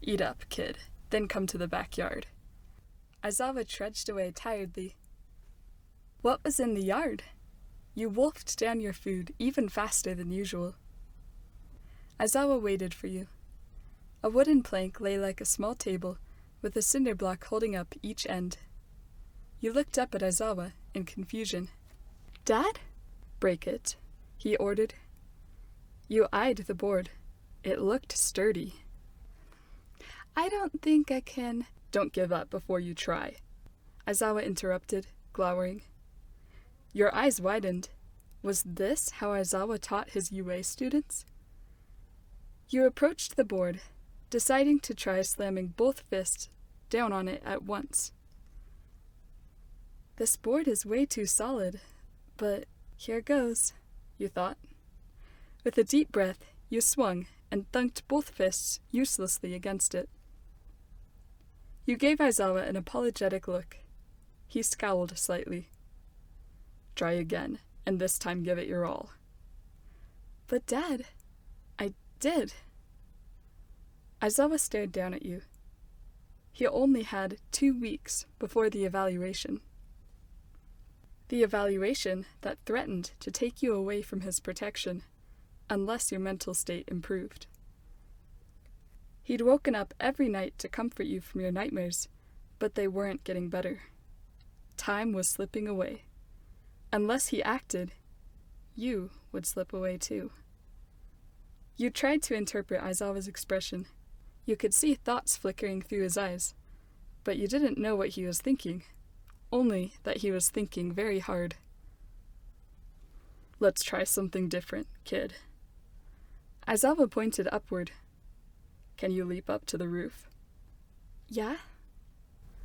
Eat up, kid, then come to the backyard. Aizawa trudged away tiredly. What was in the yard? You wolfed down your food even faster than usual. Aizawa waited for you. A wooden plank lay like a small table, with a cinder block holding up each end. You looked up at Aizawa in confusion. Dad? Break it, he ordered. You eyed the board. It looked sturdy. I don't think I can. Don't give up before you try, Aizawa interrupted, glowering. Your eyes widened. Was this how Aizawa taught his UA students? You approached the board, deciding to try slamming both fists down on it at once. This board is way too solid, but here goes, you thought. With a deep breath, you swung and thunked both fists uselessly against it. You gave Aizawa an apologetic look. He scowled slightly. Try again, and this time give it your all. But Dad, I did. Aizawa stared down at you. He only had 2 weeks before the evaluation. The evaluation that threatened to take you away from his protection, unless your mental state improved. He'd woken up every night to comfort you from your nightmares, but they weren't getting better. Time was slipping away. Unless he acted, you would slip away too. You tried to interpret Aizawa's expression. You could see thoughts flickering through his eyes, but you didn't know what he was thinking, only that he was thinking very hard. Let's try something different, kid. Aizawa pointed upward. Can you leap up to the roof? Yeah.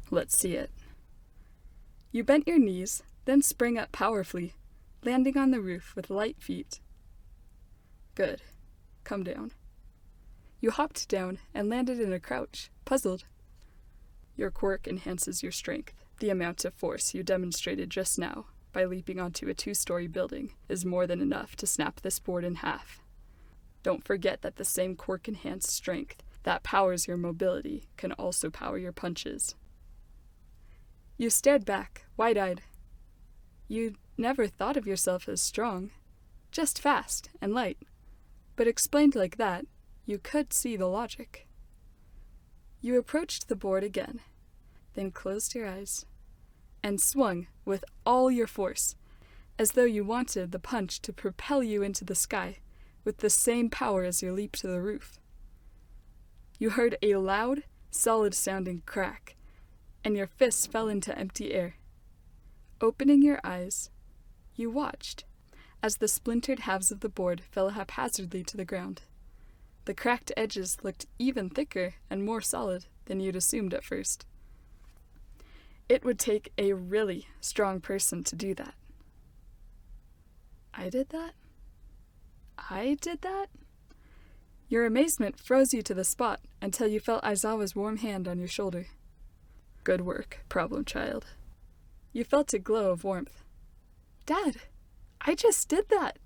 Let's see it. You bent your knees, then sprang up powerfully, landing on the roof with light feet. Good. Come down. You hopped down and landed in a crouch, puzzled. Your quirk enhances your strength. The amount of force you demonstrated just now by leaping onto a 2-story building is more than enough to snap this board in half. Don't forget that the same quirk-enhanced strength that powers your mobility can also power your punches. You stared back, wide-eyed. You never thought of yourself as strong, just fast and light. But explained like that, you could see the logic. You approached the board again, then closed your eyes, and swung with all your force, as though you wanted the punch to propel you into the sky with the same power as your leap to the roof. You heard a loud, solid-sounding crack, and your fists fell into empty air. Opening your eyes, you watched as the splintered halves of the board fell haphazardly to the ground. The cracked edges looked even thicker and more solid than you'd assumed at first. It would take a really strong person to do that. I did that? I did that? Your amazement froze you to the spot until you felt Aizawa's warm hand on your shoulder. Good work, problem child. You felt a glow of warmth. Dad, I just did that.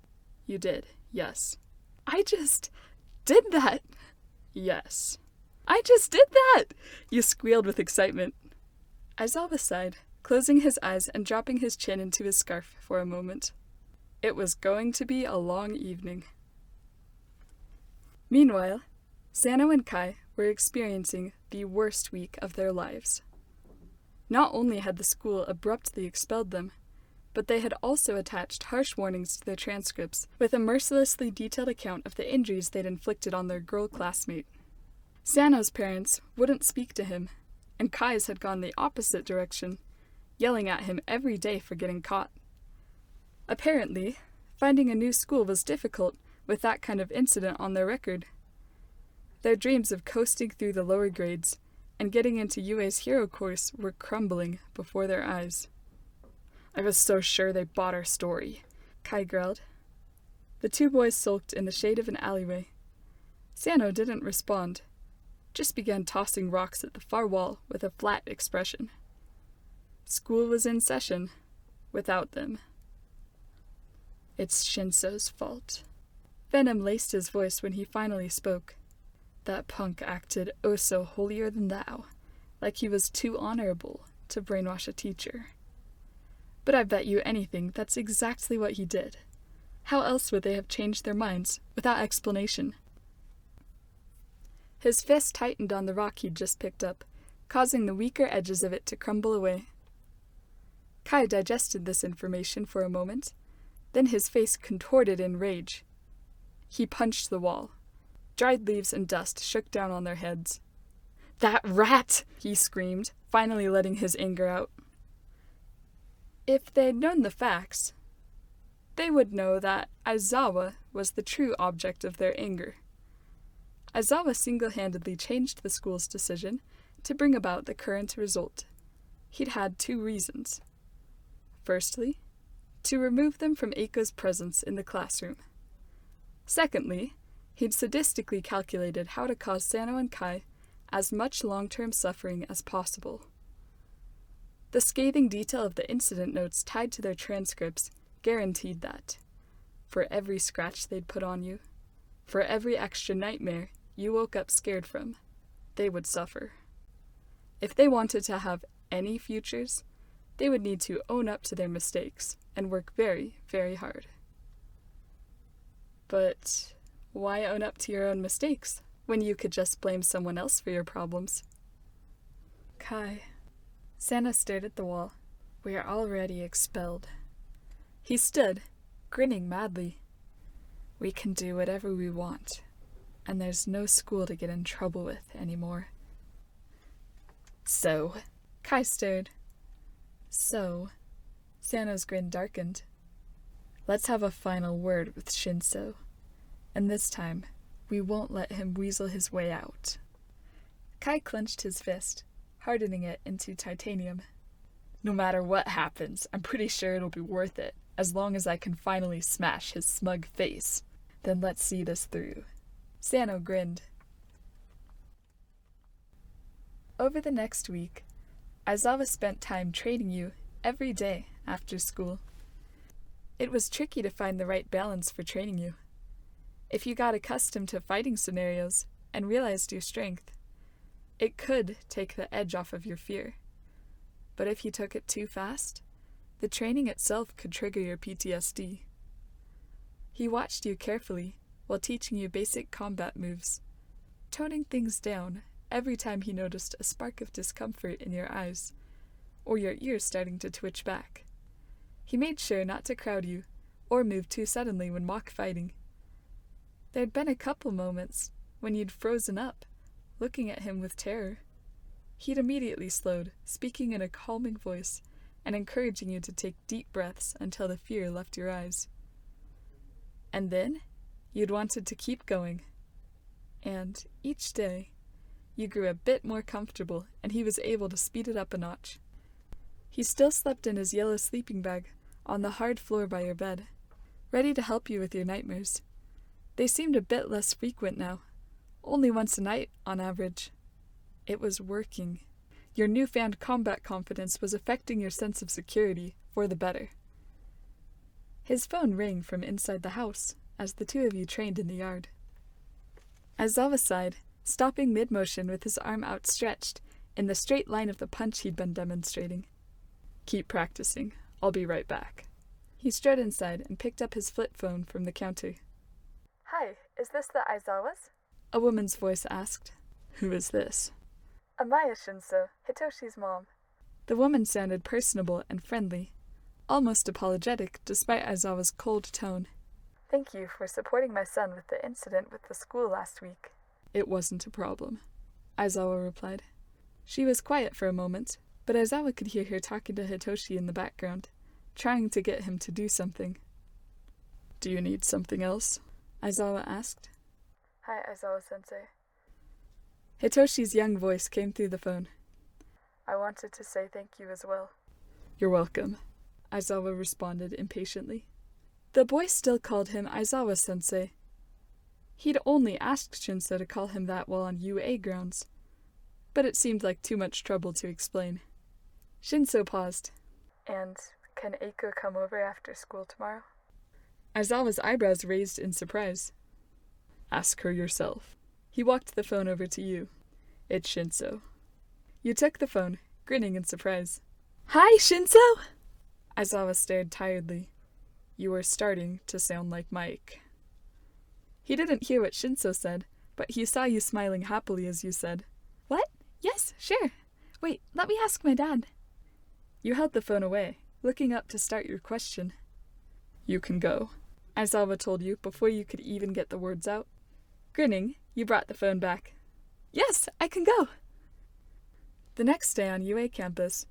You did, yes. I just did that. Yes. I just did that! You squealed with excitement. Aizawa sighed, closing his eyes and dropping his chin into his scarf for a moment. It was going to be a long evening. Meanwhile, Sano and Kai were experiencing the worst week of their lives. Not only had the school abruptly expelled them, but they had also attached harsh warnings to their transcripts with a mercilessly detailed account of the injuries they'd inflicted on their girl classmate. Sano's parents wouldn't speak to him, and Kai's had gone the opposite direction, yelling at him every day for getting caught. Apparently, finding a new school was difficult with that kind of incident on their record. Their dreams of coasting through the lower grades and getting into UA's hero course were crumbling before their eyes. I was so sure they bought our story, Kai growled. The two boys sulked in the shade of an alleyway. Sano didn't respond, just began tossing rocks at the far wall with a flat expression. School was in session, without them. It's Shinso's fault. Venom laced his voice when he finally spoke. That punk acted oh so holier than thou, like he was too honorable to brainwash a teacher. But I bet you anything that's exactly what he did. How else would they have changed their minds without explanation? His fist tightened on the rock he'd just picked up, causing the weaker edges of it to crumble away. Kai digested this information for a moment, then his face contorted in rage. He punched the wall. Dried leaves and dust shook down on their heads. "That rat!" he screamed, finally letting his anger out. If they'd known the facts, they would know that Aizawa was the true object of their anger. Aizawa single-handedly changed the school's decision to bring about the current result. He'd had 2 reasons. Firstly, to remove them from Eiko's presence in the classroom. Secondly, he'd sadistically calculated how to cause Sano and Kai as much long-term suffering as possible. The scathing detail of the incident notes tied to their transcripts guaranteed that. For every scratch they'd put on you, for every extra nightmare you woke up scared from, they would suffer. If they wanted to have any futures, they would need to own up to their mistakes and work very, very hard. But why own up to your own mistakes when you could just blame someone else for your problems? Kai. Sano stared at the wall. We are already expelled. He stood, grinning madly. We can do whatever we want, and there's no school to get in trouble with anymore. So? Kai stared. So? Sano's grin darkened. Let's have a final word with Shinso, and this time, we won't let him weasel his way out. Kai clenched his fist, hardening it into titanium. No matter what happens, I'm pretty sure it'll be worth it, as long as I can finally smash his smug face. Then let's see this through. Sano grinned. Over the next week, Aizawa spent time training you every day after school. It was tricky to find the right balance for training you. If you got accustomed to fighting scenarios and realized your strength, it could take the edge off of your fear. But if you took it too fast, the training itself could trigger your PTSD. He watched you carefully while teaching you basic combat moves, toning things down every time he noticed a spark of discomfort in your eyes, or your ears starting to twitch back. He made sure not to crowd you, or move too suddenly when mock fighting. There'd been a couple moments when you'd frozen up, looking at him with terror. He'd immediately slowed, speaking in a calming voice, and encouraging you to take deep breaths until the fear left your eyes. And then, you'd wanted to keep going. And, each day, you grew a bit more comfortable, and he was able to speed it up a notch. He still slept in his yellow sleeping bag, on the hard floor by your bed, ready to help you with your nightmares. They seemed a bit less frequent now, only once a night on average. It was working. Your newfound combat confidence was affecting your sense of security for the better. His phone rang from inside the house as the 2 of you trained in the yard. Aizawa sighed, stopping mid-motion with his arm outstretched in the straight line of the punch he'd been demonstrating. Keep practicing. I'll be right back. He strode inside and picked up his flip phone from the counter. Hi, is this the Aizawas? A woman's voice asked. Who is this? Amaya Shinso, Hitoshi's mom. The woman sounded personable and friendly, almost apologetic despite Aizawa's cold tone. Thank you for supporting my son with the incident with the school last week. It wasn't a problem, Aizawa replied. She was quiet for a moment, but Aizawa could hear her talking to Hitoshi in the background, trying to get him to do something. Do you need something else? Aizawa asked. Hi, Aizawa-sensei. Hitoshi's young voice came through the phone. I wanted to say thank you as well. You're welcome, Aizawa responded impatiently. The boy still called him Aizawa-sensei. He'd only asked Shinso to call him that while on UA grounds, but it seemed like too much trouble to explain. Shinso paused. And can Eiko come over after school tomorrow? Aizawa's eyebrows raised in surprise. Ask her yourself. He walked the phone over to you. It's Shinso. You took the phone, grinning in surprise. Hi, Shinso! Aizawa stared tiredly. You were starting to sound like Mike. He didn't hear what Shinso said, but he saw you smiling happily as you said, What? Yes, sure. Wait, let me ask my dad. You held the phone away, looking up to start your question. You can go, Aizawa told you before you could even get the words out. Grinning, you brought the phone back. Yes, I can go. The next day on UA campus,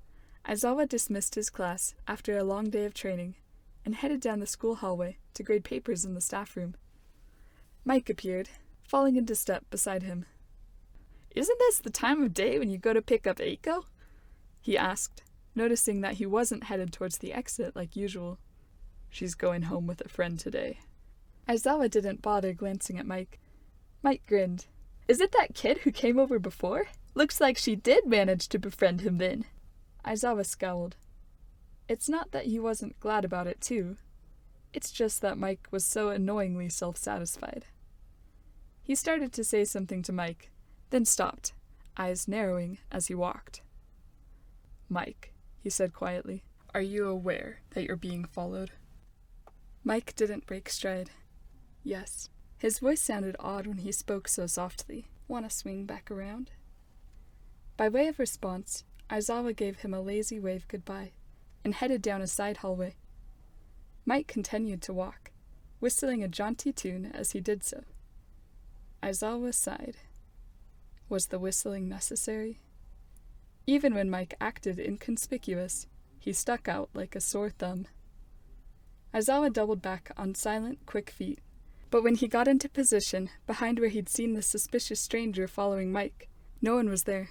Aizawa dismissed his class after a long day of training and headed down the school hallway to grade papers in the staff room. Mike appeared, falling into step beside him. Isn't this the time of day when you go to pick up Eiko? He asked, noticing that he wasn't headed towards the exit like usual. She's going home with a friend today. Aizawa didn't bother glancing at Mike. Mike grinned. Is it that kid who came over before? Looks like she did manage to befriend him then. Aizawa scowled. It's not that he wasn't glad about it too. It's just that Mike was so annoyingly self-satisfied. He started to say something to Mike, then stopped, eyes narrowing as he walked. Mike, he said quietly, are you aware that you're being followed? Mike didn't break stride. Yes. His voice sounded odd when he spoke so softly. Want to swing back around? By way of response, Aizawa gave him a lazy wave goodbye and headed down a side hallway. Mike continued to walk, whistling a jaunty tune as he did so. Aizawa sighed. Was the whistling necessary? Even when Mike acted inconspicuous, he stuck out like a sore thumb. Aizawa doubled back on silent, quick feet, but when he got into position behind where he'd seen the suspicious stranger following Mike, no one was there.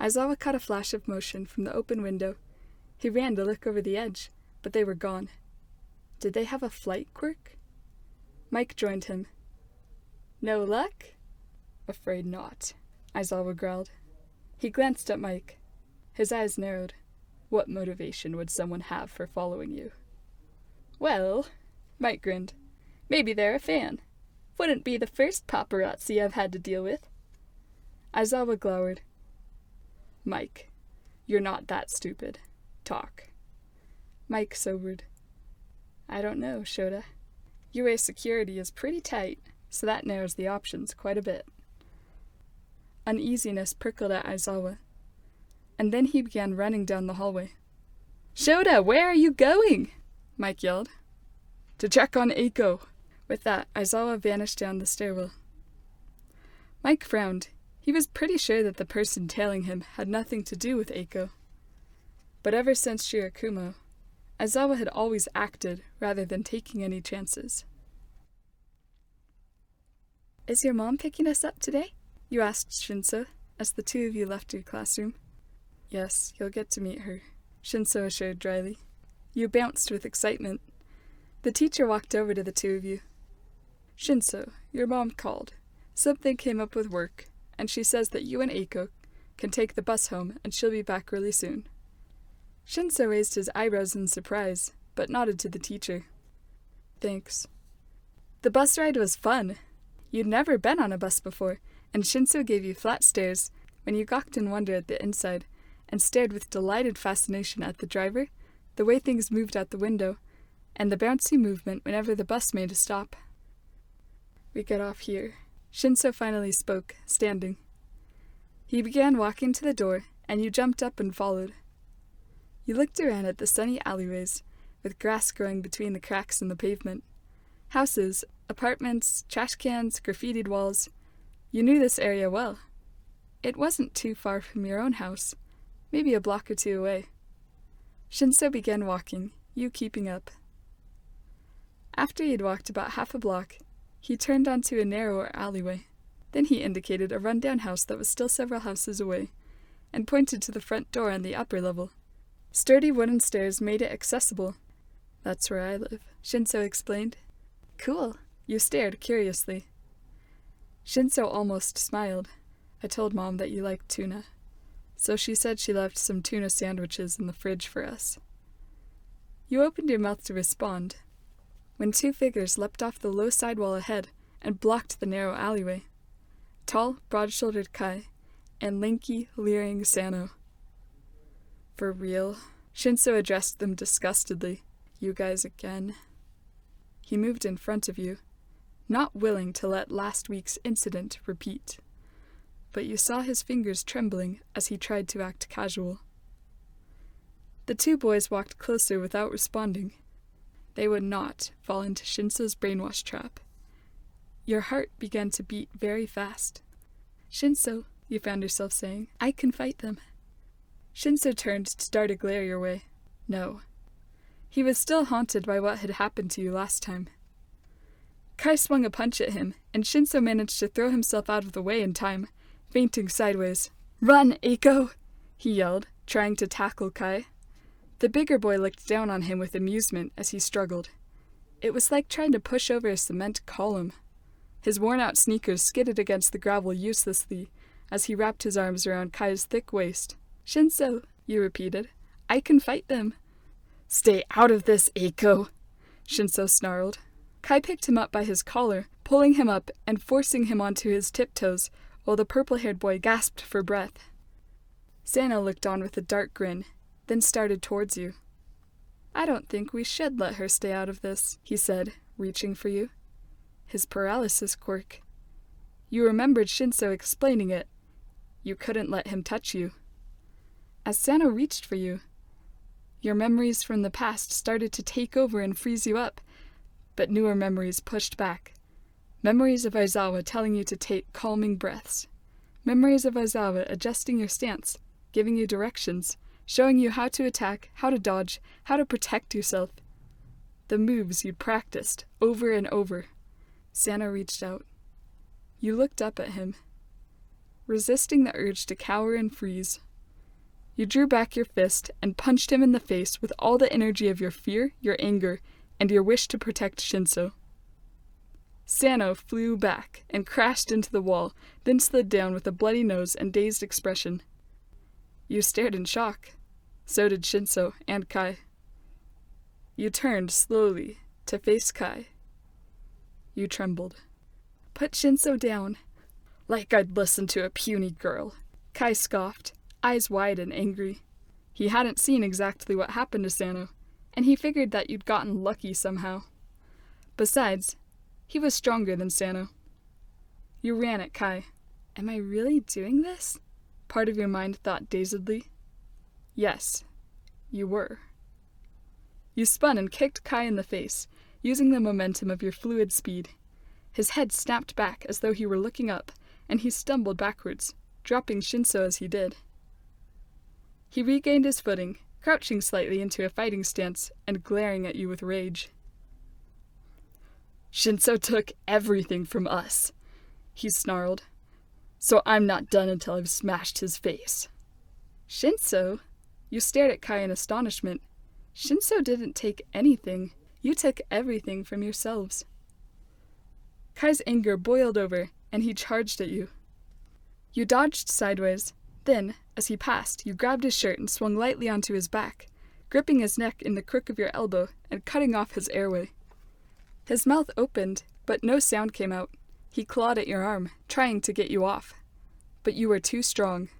Aizawa caught a flash of motion from the open window. He ran to look over the edge, but they were gone. Did they have a flight quirk? Mike joined him. No luck? Afraid not, Aizawa growled. He glanced at Mike. His eyes narrowed. What motivation would someone have for following you? Well, Mike grinned. Maybe they're a fan. Wouldn't be the first paparazzi I've had to deal with. Aizawa glowered. Mike, you're not that stupid. Talk. Mike sobered. I don't know, Shota. UA security is pretty tight, so that narrows the options quite a bit. Uneasiness prickled at Aizawa, and then he began running down the hallway. Shota, where are you going? Mike yelled. To check on Eiko. With that, Aizawa vanished down the stairwell. Mike frowned. He was pretty sure that the person tailing him had nothing to do with Eiko. But ever since Shirakumo, Aizawa had always acted rather than taking any chances. Is your mom picking us up today? You asked Shinso, as the two of you left your classroom. Yes, you'll get to meet her, Shinso assured dryly. You bounced with excitement. The teacher walked over to the two of you. Shinso, your mom called. Something came up with work, and she says that you and Eiko can take the bus home and she'll be back really soon. Shinso raised his eyebrows in surprise, but nodded to the teacher. Thanks. The bus ride was fun. You'd never been on a bus before, and Shinso gave you flat stares when you gawked in wonder at the inside and stared with delighted fascination at the driver, the way things moved out the window, and the bouncy movement whenever the bus made a stop. We get off here. Shinso finally spoke, standing. He began walking to the door, and you jumped up and followed. You looked around at the sunny alleyways, with grass growing between the cracks in the pavement. Houses, apartments, trash cans, graffitied walls. You knew this area well. It wasn't too far from your own house, maybe a block or two away. Shinso began walking, you keeping up. After he had walked about half a block, he turned onto a narrower alleyway. Then he indicated a rundown house that was still several houses away, and pointed to the front door on the upper level. Sturdy wooden stairs made it accessible. That's where I live, Shinso explained. Cool. You stared curiously. Shinso almost smiled. I told Mom that you liked tuna, so she said she left some tuna sandwiches in the fridge for us. You opened your mouth to respond, when two figures leapt off the low sidewall ahead and blocked the narrow alleyway. tall, broad-shouldered Kai, and lanky, leering Sano. For real? Shinso addressed them disgustedly. You guys again? He moved in front of you, not willing to let last week's incident repeat. But you saw his fingers trembling as he tried to act casual. The two boys walked closer without responding. They would not fall into Shinso's brainwash trap. Your heart began to beat very fast. Shinso, you found yourself saying, I can fight them. Shinso turned to dart a glare your way. No. He was still haunted by what had happened to you last time. Kai swung a punch at him, and Shinso managed to throw himself out of the way in time, fainting sideways. Run, Eiko! He yelled, trying to tackle Kai. The bigger boy looked down on him with amusement as he struggled. It was like trying to push over a cement column. His worn-out sneakers skidded against the gravel uselessly as he wrapped his arms around Kai's thick waist. Shinso, you repeated. I can fight them. Stay out of this, Eiko, Shinso snarled. Kai picked him up by his collar, pulling him up and forcing him onto his tiptoes, while the purple-haired boy gasped for breath. Sano looked on with a dark grin, then started towards you. I don't think we should let her stay out of this, he said, reaching for you. His paralysis quirk. You remembered Shinso explaining it. You couldn't let him touch you. As Sano reached for you, your memories from the past started to take over and freeze you up, but newer memories pushed back. Memories of Aizawa telling you to take calming breaths. Memories of Aizawa adjusting your stance, giving you directions, showing you how to attack, how to dodge, how to protect yourself. The moves you'd practiced, over and over. Sano reached out. You looked up at him, resisting the urge to cower and freeze. You drew back your fist and punched him in the face with all the energy of your fear, your anger, and your wish to protect Shinso. Sano flew back and crashed into the wall, then slid down with a bloody nose and dazed expression. You stared in shock. So did Shinso and Kai. You turned slowly to face Kai. You trembled. Put Shinso down. Like I'd listen to a puny girl. Kai scoffed, eyes wide and angry. He hadn't seen exactly what happened to Sano, and he figured that you'd gotten lucky somehow. Besides, he was stronger than Sano. You ran at Kai. Am I really doing this? Part of your mind thought dazedly. Yes, you were. You spun and kicked Kai in the face, using the momentum of your fluid speed. His head snapped back as though he were looking up, and he stumbled backwards, dropping Shinso as he did. He regained his footing, crouching slightly into a fighting stance and glaring at you with rage. Shinso took everything from us, he snarled. So I'm not done until I've smashed his face. Shinso? You stared at Kai in astonishment. Shinso didn't take anything. You took everything from yourselves. Kai's anger boiled over, and he charged at you. You dodged sideways. Then, as he passed, you grabbed his shirt and swung lightly onto his back, gripping his neck in the crook of your elbow and cutting off his airway. His mouth opened, but no sound came out. He clawed at your arm, trying to get you off. But you were too strong.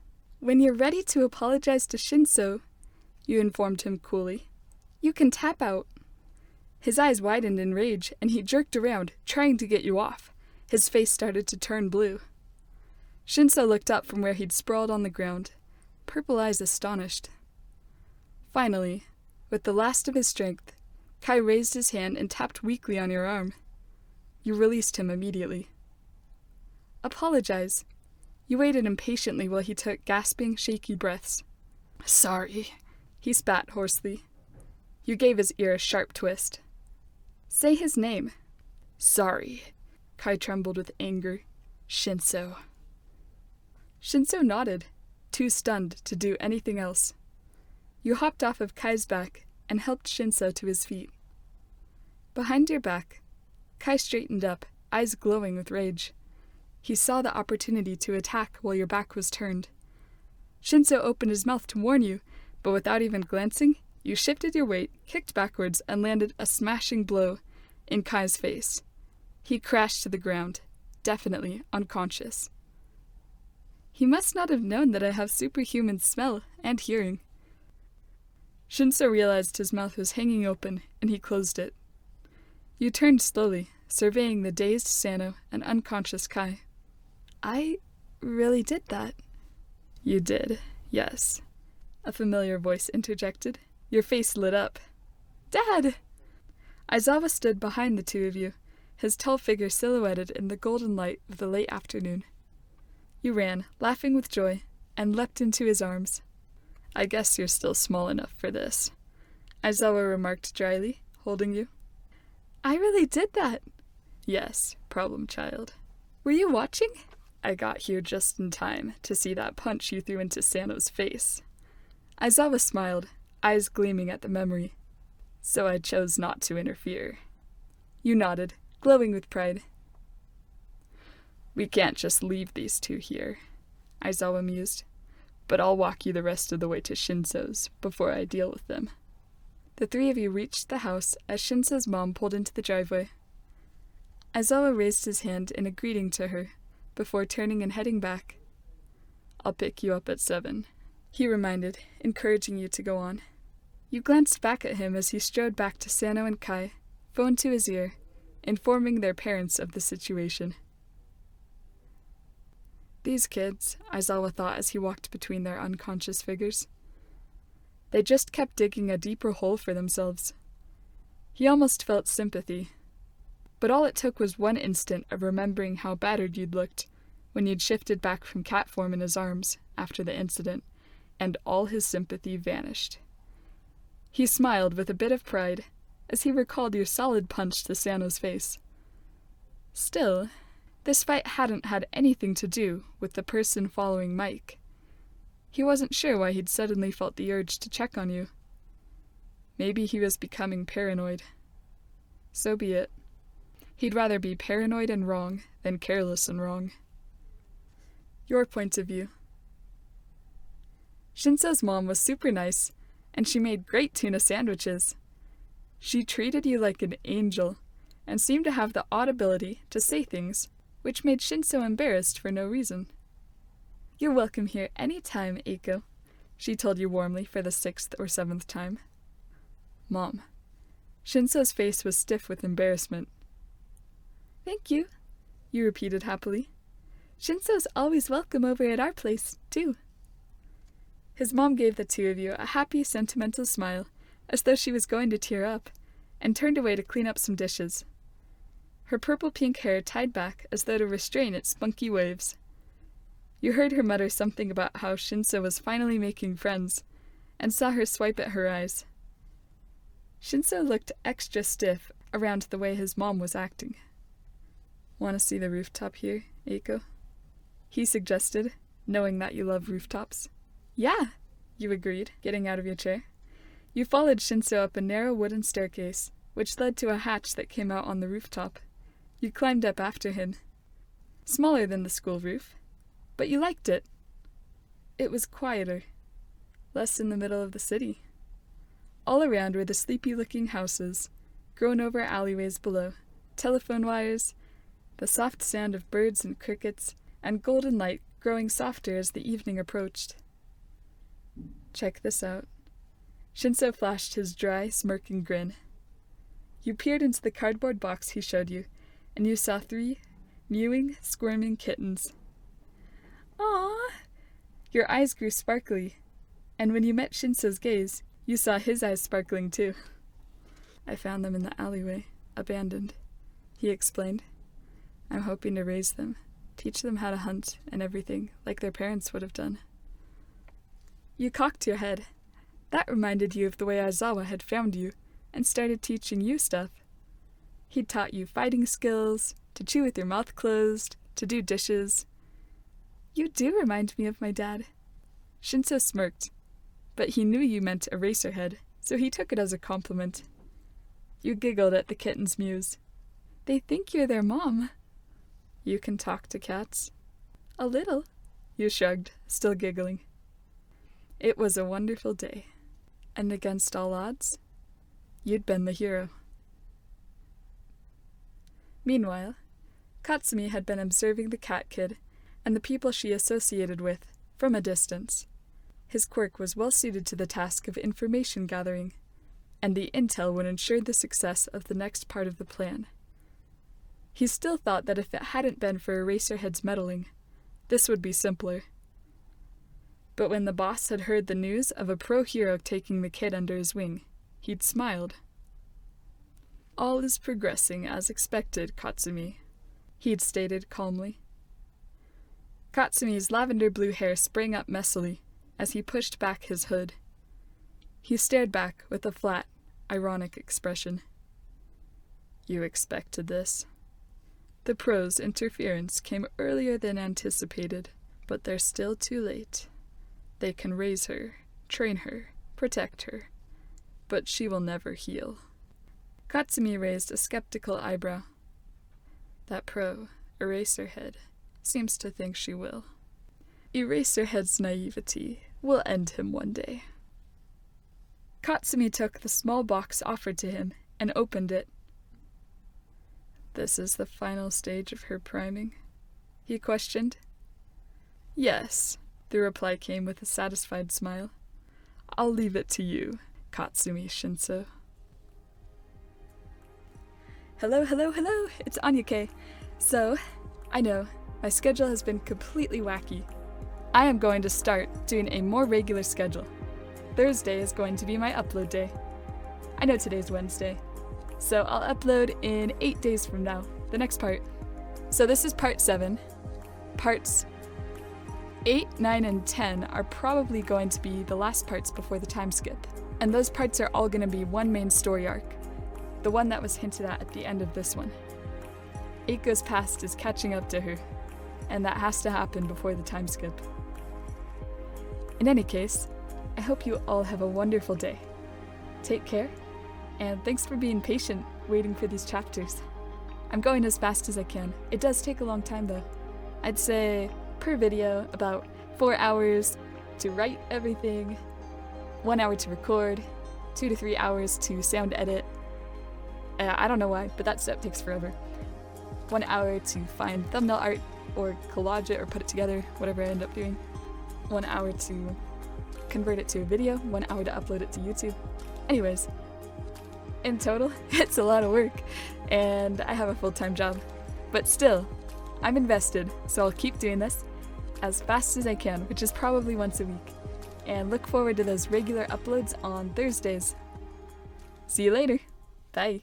When you're ready to apologize to Shinso, you informed him coolly, you can tap out. His eyes widened in rage, and he jerked around, trying to get you off. His face started to turn blue. Shinso looked up from where he'd sprawled on the ground, purple eyes astonished. Finally, with the last of his strength, Kai raised his hand and tapped weakly on your arm. You released him immediately. Apologize. You waited impatiently while he took gasping, shaky breaths. Sorry, he spat hoarsely. You gave his ear a sharp twist. Say his name. Sorry. Kai trembled with anger. Shinso. Shinso nodded, too stunned to do anything else. You hopped off of Kai's back and helped Shinso to his feet. Behind your back, Kai straightened up, eyes glowing with rage. He saw the opportunity to attack while your back was turned. Shinso opened his mouth to warn you, but without even glancing, you shifted your weight, kicked backwards, and landed a smashing blow in Kai's face. He crashed to the ground, definitely unconscious. He must not have known that I have superhuman smell and hearing. Shinso realized his mouth was hanging open, and he closed it. You turned slowly, surveying the dazed Sano and unconscious Kai. I really did that. You did, yes. A familiar voice interjected. Your face lit up. Dad! Aizawa stood behind the two of you, his tall figure silhouetted in the golden light of the late afternoon. You ran, laughing with joy, and leapt into his arms. I guess you're still small enough for this, Aizawa remarked dryly, holding you. I really did that. Yes, problem child. Were you watching? I got here just in time to see that punch you threw into Sano's face. Aizawa smiled, eyes gleaming at the memory. So I chose not to interfere. You nodded, glowing with pride. We can't just leave these two here, Aizawa mused. But I'll walk you the rest of the way to Shinso's before I deal with them. The three of you reached the house as Shinso's mom pulled into the driveway. Aizawa raised his hand in a greeting to her, before turning and heading back. I'll pick you up at 7, he reminded, encouraging you to go on. You glanced back at him as he strode back to Sano and Kai, phone to his ear, informing their parents of the situation. These kids, Aizawa thought as he walked between their unconscious figures. They just kept digging a deeper hole for themselves. He almost felt sympathy. But all it took was one instant of remembering how battered you'd looked when you'd shifted back from cat form in his arms after the incident, and all his sympathy vanished. He smiled with a bit of pride as he recalled your solid punch to Sano's face. Still, this fight hadn't had anything to do with the person following Mike. He wasn't sure why he'd suddenly felt the urge to check on you. Maybe he was becoming paranoid. So be it. He'd rather be paranoid and wrong than careless and wrong. Your point of view. Shinso's mom was super nice, and she made great tuna sandwiches. She treated you like an angel, and seemed to have the odd ability to say things, which made Shinso embarrassed for no reason. You're welcome here any time, Eiko, she told you warmly for the 6th or 7th time. Mom. Shinso's face was stiff with embarrassment. Thank you, you repeated happily. Shinso's always welcome over at our place, too. His mom gave the two of you a happy, sentimental smile, as though she was going to tear up, and turned away to clean up some dishes. Her purple-pink hair tied back as though to restrain its spunky waves. You heard her mutter something about how Shinso was finally making friends, and saw her swipe at her eyes. Shinso looked extra stiff around the way his mom was acting. Want to see the rooftop here, Eiko? He suggested, knowing that you love rooftops. Yeah, you agreed, getting out of your chair. You followed Shinso up a narrow wooden staircase, which led to a hatch that came out on the rooftop. You climbed up after him. Smaller than the school roof, but you liked it. It was quieter, less in the middle of the city. All around were the sleepy-looking houses, grown-over alleyways below, telephone wires, the soft sound of birds and crickets, and golden light growing softer as the evening approached. Check this out. Shinso flashed his dry, smirking grin. You peered into the cardboard box he showed you, and you saw 3 mewing, squirming kittens. Aww! Your eyes grew sparkly, and when you met Shinso's gaze, you saw his eyes sparkling too. I found them in the alleyway, abandoned, he explained. I'm hoping to raise them, teach them how to hunt and everything, like their parents would have done. You cocked your head. That reminded you of the way Aizawa had found you, and started teaching you stuff. He'd taught you fighting skills, to chew with your mouth closed, to do dishes. You do remind me of my dad. Shinso smirked, but he knew you meant Eraserhead, so he took it as a compliment. You giggled at the kitten's mews. They think you're their mom. You can talk to cats. A little, you shrugged, still giggling. It was a wonderful day, and against all odds, you'd been the hero. Meanwhile, Katsumi had been observing the cat kid and the people she associated with from a distance. His quirk was well suited to the task of information gathering, and the intel would ensure the success of the next part of the plan. He still thought that if it hadn't been for Eraserhead's meddling, this would be simpler. But when the boss had heard the news of a pro-hero taking the kid under his wing, he'd smiled. "All is progressing as expected, Katsumi," he'd stated calmly. Katsumi's lavender-blue hair sprang up messily as he pushed back his hood. He stared back with a flat, ironic expression. "You expected this. The pro's interference came earlier than anticipated, but they're still too late. They can raise her, train her, protect her, but she will never heal." Katsumi raised a skeptical eyebrow. "That pro, Eraserhead, seems to think she will. Eraserhead's naivety will end him one day." Katsumi took the small box offered to him and opened it. "This is the final stage of her priming?" he questioned. "Yes," the reply came with a satisfied smile. "I'll leave it to you, Katsumi Shinso." Hello, it's Anyuke. So, I know, my schedule has been completely wacky. I am going to start doing a more regular schedule. Thursday is going to be my upload day. I know today's Wednesday, so I'll upload in 8 days from now, the next part. So this is part 7. Parts 8, 9, and 10 are probably going to be the last parts before the time skip, and those parts are all going to be one main story arc, the one that was hinted at the end of this one. Eiko's past is catching up to her, and that has to happen before the time skip. In any case, I hope you all have a wonderful day. Take care, and thanks for being patient waiting for these chapters. I'm going as fast as I can. It does take a long time though. I'd say per video about 4 hours to write everything, 1 hour to record, 2 to 3 hours to sound edit. I don't know why, but that step takes forever. 1 hour to find thumbnail art or collage it or put it together, whatever I end up doing. 1 hour to convert it to a video, 1 hour to upload it to YouTube. Anyways, in total, it's a lot of work, and I have a full-time job. But still, I'm invested, so I'll keep doing this as fast as I can, which is probably once a week, and look forward to those regular uploads on Thursdays. See you later. Bye.